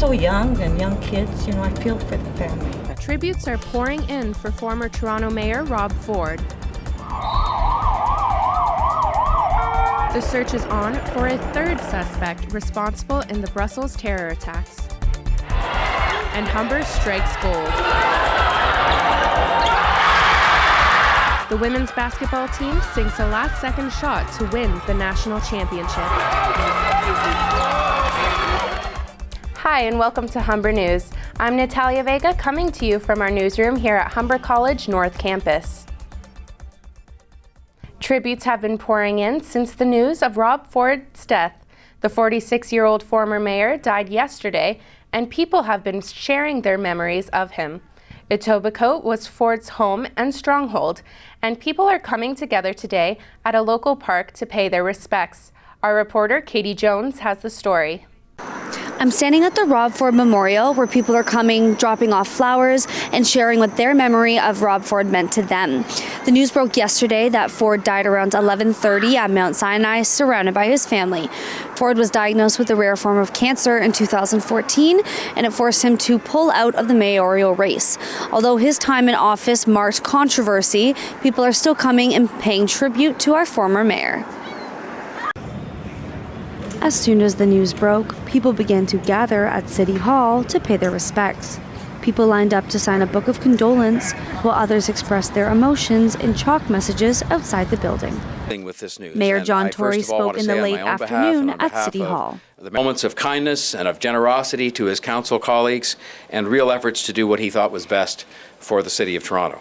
so young and young kids, you know, I feel for the family. Tributes are pouring in for former Toronto Mayor Rob Ford. The search is on for a third suspect responsible in the Brussels terror attacks. And Humber strikes gold. The women's basketball team sinks a last-second shot to win the national championship. Hi, and welcome to Humber News. I'm Natalia Vega, coming to you from our newsroom here at Humber College North Campus. Tributes have been pouring in since the news of Rob Ford's death. The 46-year-old former mayor died yesterday, and people have been sharing their memories of him. Etobicoke was Ford's home and stronghold, and people are coming together today at a local park to pay their respects. Our reporter, Katie Jones, has the story. I'm standing at the Rob Ford Memorial, where people are coming, dropping off flowers, and sharing what their memory of Rob Ford meant to them. The news broke yesterday that Ford died around 11:30 at Mount Sinai, surrounded by his family. Ford was diagnosed with a rare form of cancer in 2014, and it forced him to pull out of the mayoral race. Although his time in office marked controversy, people are still coming and paying tribute to our former mayor. As soon as the news broke, people began to gather at City Hall to pay their respects. People lined up to sign a book of condolence, while others expressed their emotions in chalk messages outside the building. With this news. Mayor John Tory spoke in the late afternoon at City Hall. The moments of kindness and of generosity to his council colleagues and real efforts to do what he thought was best for the City of Toronto.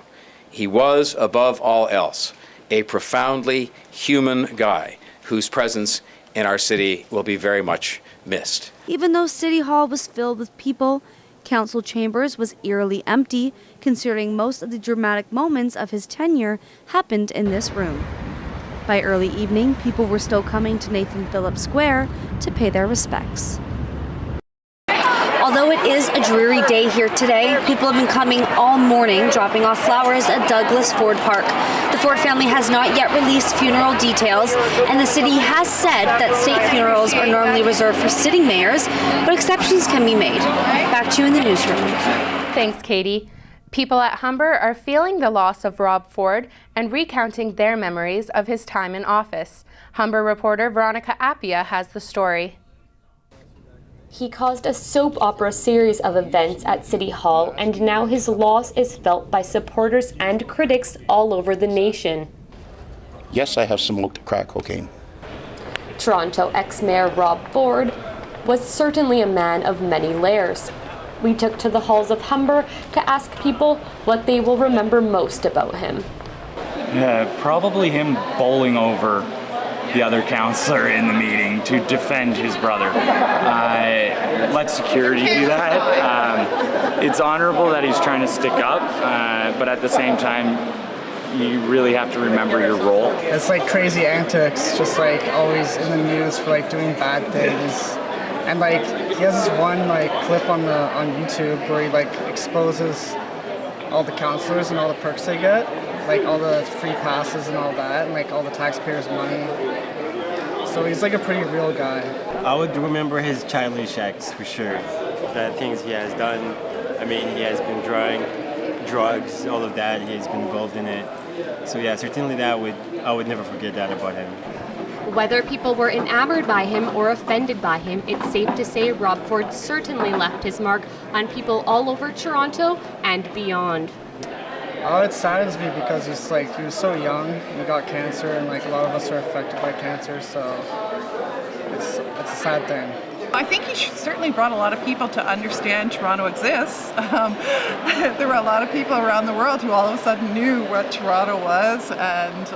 He was, above all else, a profoundly human guy whose presence in our city will be very much missed. Even though City Hall was filled with people, Council Chambers was eerily empty, considering most of the dramatic moments of his tenure happened in this room. By early evening, people were still coming to Nathan Phillips Square to pay their respects. Although it is a dreary day here today, people have been coming all morning, dropping off flowers at Douglas Ford Park. The Ford family has not yet released funeral details, and the city has said that state funerals are normally reserved for sitting mayors, but exceptions can be made. Back to you in the newsroom. Thanks, Katie. People at Humber are feeling the loss of Rob Ford and recounting their memories of his time in office. Humber reporter Veronica Appia has the story. He caused a soap opera series of events at City Hall, and now his loss is felt by supporters and critics all over the nation. Yes, I have smoked crack cocaine. Toronto ex-mayor Rob Ford was certainly a man of many layers. We took to the halls of Humber to ask people what they will remember most about him. Yeah, probably him bowling over the other councillor in the meeting to defend his brother. Let security do that. It's honorable that he's trying to stick up, but at the same time, you really have to remember your role. It's like crazy antics, just like always in the news for like doing bad things. And like he has this one like clip on YouTube where he like exposes all the councillors and all the perks they get, like all the free passes and all that, and like all the taxpayers' money. So he's like a pretty real guy. I would remember his childish acts for sure. The things he has done. I mean, he has been drugs, all of that. He's been involved in it. So yeah, certainly I would never forget that about him. Whether people were enamored by him or offended by him, it's safe to say Rob Ford certainly left his mark on people all over Toronto and beyond. Oh, it saddens me because he was so young, he got cancer, and like a lot of us are affected by cancer, so it's a sad thing. I think he certainly brought a lot of people to understand Toronto exists. There were a lot of people around the world who all of a sudden knew what Toronto was, and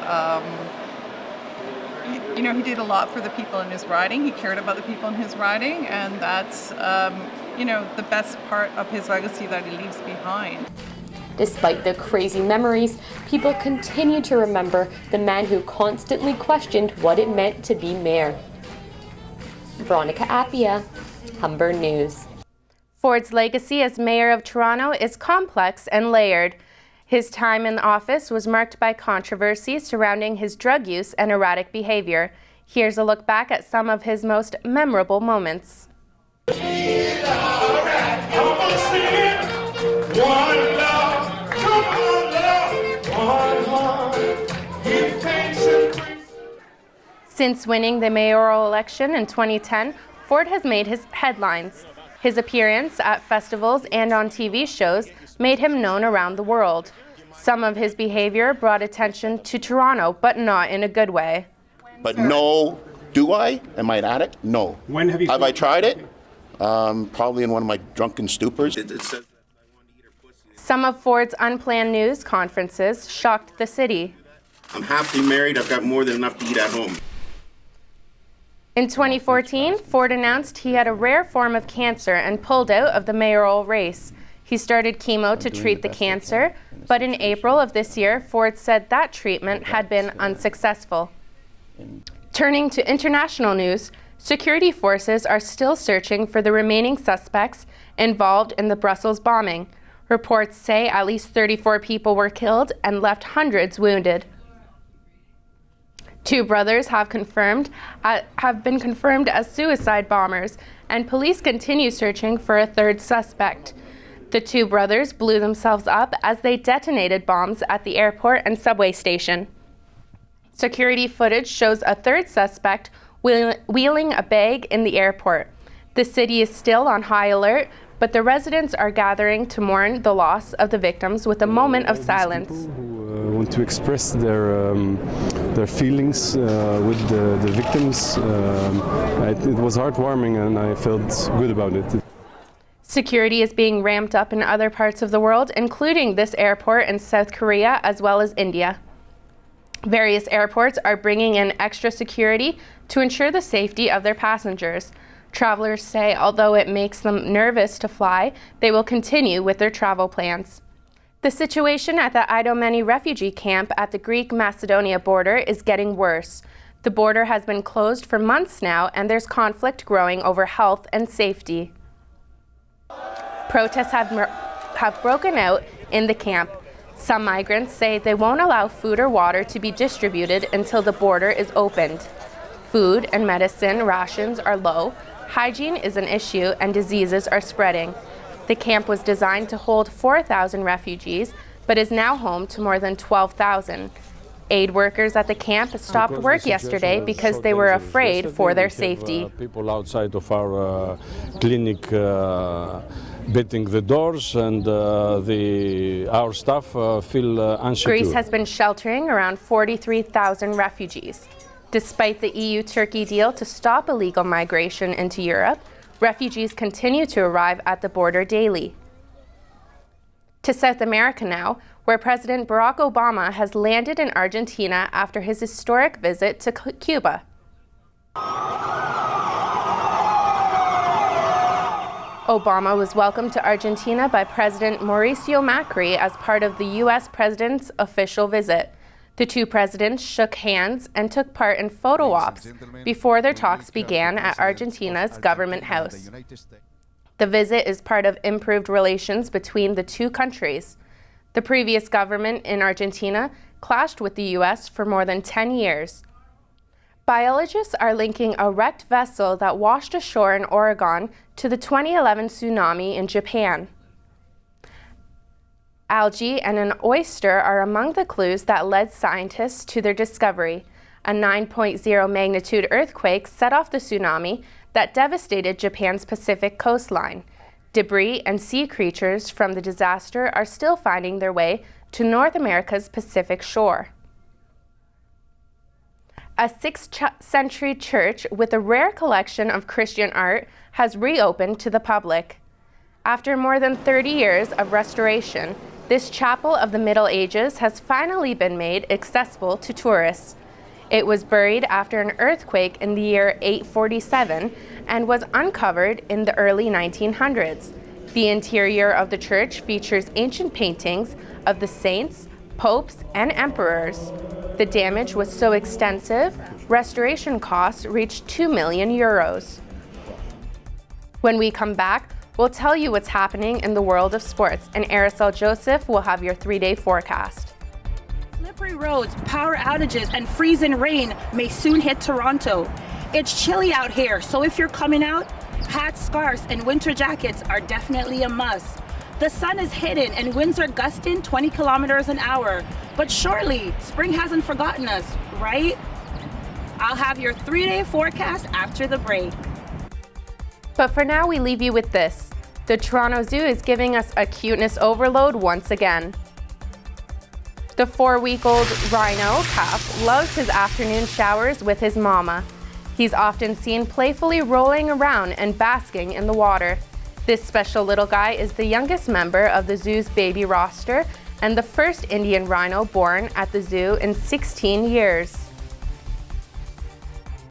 he did a lot for the people in his riding. He cared about the people in his riding, and that's the best part of his legacy that he leaves behind. Despite the crazy memories, people continue to remember the man who constantly questioned what it meant to be mayor. Veronica Appia, Humber News. Ford's legacy as mayor of Toronto is complex and layered. His time in office was marked by controversy surrounding his drug use and erratic behavior. Here's a look back at some of his most memorable moments. Since winning the mayoral election in 2010, Ford has made his headlines. His appearance at festivals and on TV shows made him known around the world. Some of his behavior brought attention to Toronto, but not in a good way. But no, do I? Am I an addict? No. When have you? Have I tried it? Probably in one of my drunken stupors. Some of Ford's unplanned news conferences shocked the city. I'm happily married. I've got more than enough to eat at home. In 2014, Ford announced he had a rare form of cancer and pulled out of the mayoral race. He started chemo to treat the cancer, but in April of this year, Ford said that treatment had been unsuccessful. Turning to international news, security forces are still searching for the remaining suspects involved in the Brussels bombing. Reports say at least 34 people were killed and left hundreds wounded. 2 brothers have been confirmed as suicide bombers, and police continue searching for a 3rd suspect. The 2 brothers blew themselves up as they detonated bombs at the airport and subway station. Security footage shows a 3rd suspect wheeling a bag in the airport. The city is still on high alert, but the residents are gathering to mourn the loss of the victims with a moment of silence. Want to express their feelings with the victims. It was heartwarming and I felt good about it. Security is being ramped up in other parts of the world, including this airport in South Korea as well as India. Various airports are bringing in extra security to ensure the safety of their passengers. Travelers say although it makes them nervous to fly, they will continue with their travel plans. The situation at the Idomeni refugee camp at the Greek-Macedonia border is getting worse. The border has been closed for months now, and there's conflict growing over health and safety. Protests have broken out in the camp. Some migrants say they won't allow food or water to be distributed until the border is opened. Food and medicine rations are low, hygiene is an issue, and diseases are spreading. The camp was designed to hold 4,000 refugees, but is now home to more than 12,000. Aid workers at the camp stopped work yesterday because they were afraid for their safety. People outside of our clinic beating the doors, and our staff feel unsecure. Greece has been sheltering around 43,000 refugees. Despite the EU-Turkey deal to stop illegal migration into Europe, refugees continue to arrive at the border daily. To South America now, where President Barack Obama has landed in Argentina after his historic visit to Cuba. Obama was welcomed to Argentina by President Mauricio Macri as part of the U.S. president's official visit. The 2 presidents shook hands and took part in photo ops before their talks began at Argentina's government house. The visit is part of improved relations between the 2 countries. The previous government in Argentina clashed with the U.S. for more than 10 years. Biologists are linking a wrecked vessel that washed ashore in Oregon to the 2011 tsunami in Japan. Algae and an oyster are among the clues that led scientists to their discovery. A 9.0 magnitude earthquake set off the tsunami that devastated Japan's Pacific coastline. Debris and sea creatures from the disaster are still finding their way to North America's Pacific shore. A 6th century church with a rare collection of Christian art has reopened to the public. After more than 30 years of restoration, this chapel of the Middle Ages has finally been made accessible to tourists. It was buried after an earthquake in the year 847 and was uncovered in the early 1900s. The interior of the church features ancient paintings of the saints, popes, and emperors. The damage was so extensive, restoration costs reached 2 million euros. When we come back, we'll tell you what's happening in the world of sports, and Aracel Joseph will have your 3-day forecast. Slippery roads, power outages, and freezing rain may soon hit Toronto. It's chilly out here, so if you're coming out, Hats, scarves, and winter jackets are definitely a must. The sun is hidden and winds are gusting 20 kilometers an hour. But surely, spring hasn't forgotten us, right? I'll have your 3-day forecast after the break. But for now, we leave you with this. The Toronto Zoo is giving us a cuteness overload once again. The 4-week-old rhino calf loves his afternoon showers with his mama. He's often seen playfully rolling around and basking in the water. This special little guy is the youngest member of the zoo's baby roster and the first Indian rhino born at the zoo in 16 years.